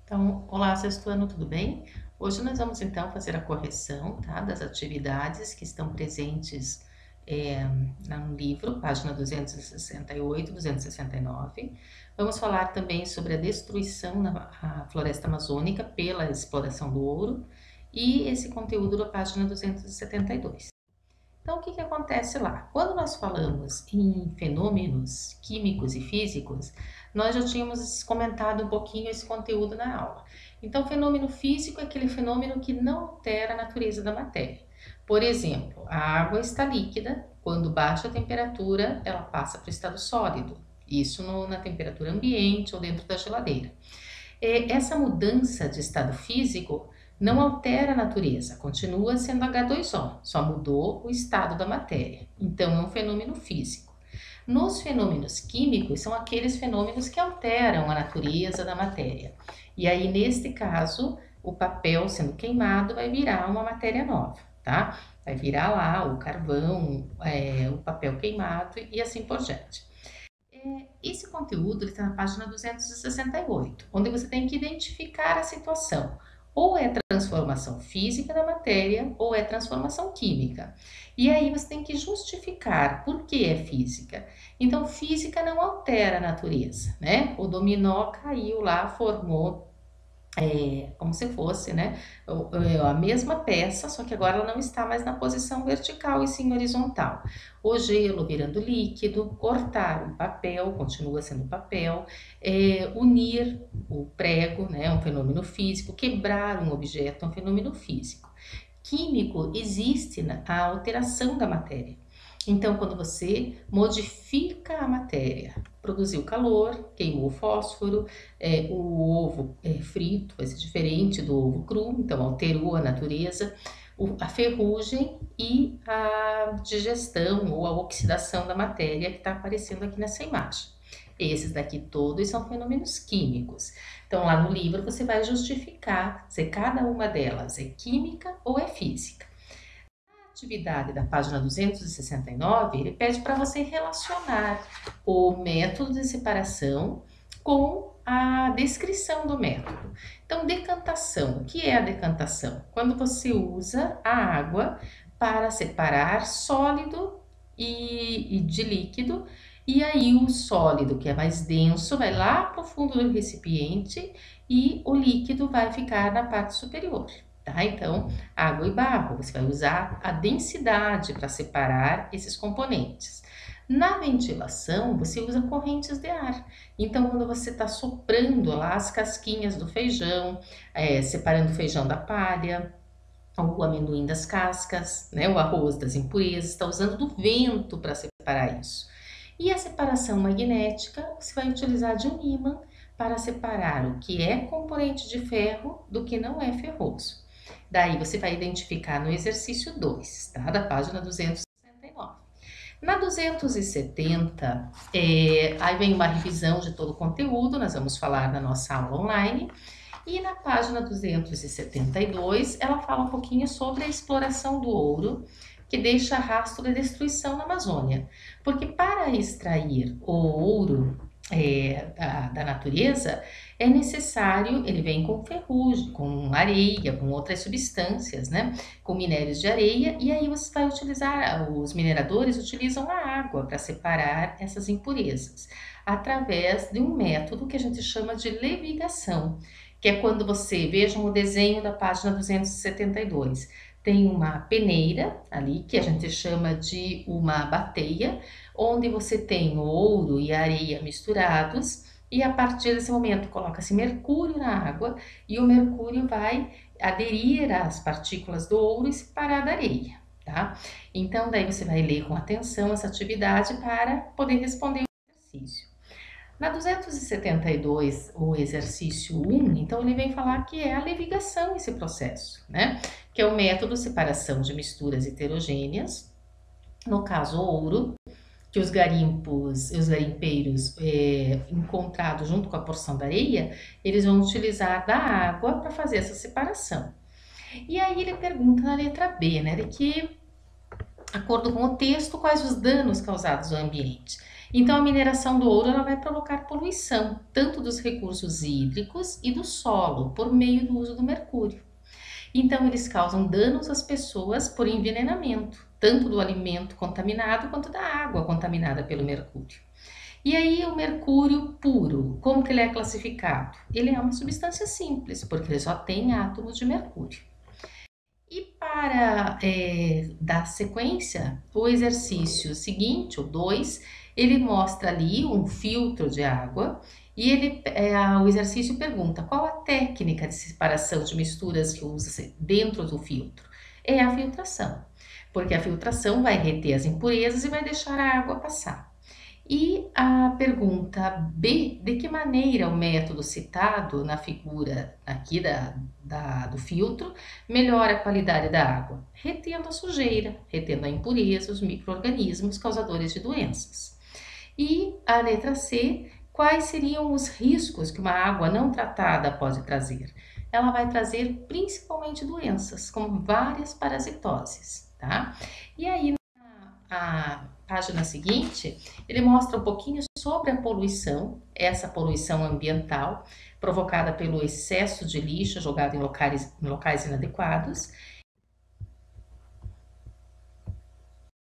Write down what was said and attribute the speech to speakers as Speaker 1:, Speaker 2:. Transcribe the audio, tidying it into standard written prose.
Speaker 1: Então, olá, sexto ano, tudo bem? Hoje nós vamos então fazer a correção, tá, das atividades que estão presentes no livro, página 268, 269. Vamos falar também sobre a destruição na floresta amazônica pela exploração do ouro e esse conteúdo da página 272. Então, o que acontece lá? Quando nós falamos em fenômenos químicos e físicos, nós já tínhamos comentado um pouquinho esse conteúdo na aula. Então, fenômeno físico é aquele fenômeno que não altera a natureza da matéria. Por exemplo, a água está líquida, quando baixa a temperatura, ela passa para o estado sólido. Isso na temperatura ambiente ou dentro da geladeira. Essa mudança de estado físico não altera a natureza, continua sendo H2O, só mudou o estado da matéria. Então, é um fenômeno físico. Nos fenômenos químicos, são aqueles fenômenos que alteram a natureza da matéria. E aí, neste caso, o papel sendo queimado vai virar uma matéria nova, tá? Vai virar lá o carvão, o papel queimado e assim por diante. Esse conteúdo está na página 268, onde você tem que identificar a situação. Ou é transformação física da matéria, ou é transformação química. E aí você tem que justificar por que é física. Então, física não altera a natureza, né? O dominó caiu lá, formou como se fosse, né, a mesma peça, só que agora ela não está mais na posição vertical e sim horizontal. O gelo virando líquido, cortar um papel, continua sendo papel, unir o prego, né, um fenômeno físico, quebrar um objeto, um fenômeno físico. Químico, existe a alteração da matéria. Então, quando você modifica a matéria, produziu calor, queimou o fósforo, o ovo frito vai ser diferente do ovo cru, então alterou a natureza, a ferrugem e a digestão ou a oxidação da matéria que está aparecendo aqui nessa imagem. Esses daqui todos são fenômenos químicos. Então, lá no livro você vai justificar se cada uma delas é química ou é física. Atividade da página 269, ele pede para você relacionar o método de separação com a descrição do método. Então, decantação. O que é a decantação? Quando você usa a água para separar sólido e de líquido, e aí o sólido, que é mais denso, vai lá para o fundo do recipiente e o líquido vai ficar na parte superior. Tá? Então, água e barro, você vai usar a densidade para separar esses componentes. Na ventilação, você usa correntes de ar. Então, quando você está soprando lá as casquinhas do feijão, separando o feijão da palha, o amendoim das cascas, né, o arroz das impurezas, está usando do vento para separar isso. E a separação magnética, você vai utilizar de um ímã para separar o que é componente de ferro do que não é ferroso. Daí você vai identificar no exercício 2, tá? Da página 269. Na 270, aí vem uma revisão de todo o conteúdo, nós vamos falar na nossa aula online. E na página 272, ela fala um pouquinho sobre a exploração do ouro, que deixa rastro de destruição na Amazônia. Porque para extrair o ouro da natureza, é necessário, ele vem com ferrugem, com areia, com outras substâncias, né? Com minérios de areia, e aí você vai utilizar, os mineradores utilizam a água para separar essas impurezas, através de um método que a gente chama de levigação, que é quando você, vejam o desenho da página 272, tem uma peneira ali, que a gente chama de uma bateia, onde você tem o ouro e a areia misturados, e a partir desse momento coloca-se mercúrio na água, e o mercúrio vai aderir às partículas do ouro e separar da areia, tá? Então, daí você vai ler com atenção essa atividade para poder responder o exercício. Na 272, o exercício 1, então ele vem falar que é a levigação esse processo, né? Que é o método de separação de misturas heterogêneas, no caso ouro, que os garimpeiros encontrados junto com a porção da areia, eles vão utilizar da água para fazer essa separação. E aí ele pergunta na letra B, né, de que, de acordo com o texto, quais os danos causados ao ambiente. Então, a mineração do ouro ela vai provocar poluição, tanto dos recursos hídricos e do solo, por meio do uso do mercúrio. Então, eles causam danos às pessoas por envenenamento, tanto do alimento contaminado quanto da água contaminada pelo mercúrio. E aí, o mercúrio puro, como que ele é classificado? Ele é uma substância simples, porque ele só tem átomos de mercúrio. E para dar sequência, o exercício seguinte, o 2, ele mostra ali um filtro de água e o exercício pergunta qual a técnica de separação de misturas que usa dentro do filtro. É a filtração, porque a filtração vai reter as impurezas e vai deixar a água passar. E a pergunta B, de que maneira o método citado na figura aqui do filtro melhora a qualidade da água? Retendo a sujeira, retendo a impureza, os micro-organismos causadores de doenças. E a letra C, quais seriam os riscos que uma água não tratada pode trazer? Ela vai trazer principalmente doenças, como várias parasitoses, tá? E aí, a página seguinte, ele mostra um pouquinho sobre a poluição, essa poluição ambiental provocada pelo excesso de lixo jogado em locais inadequados,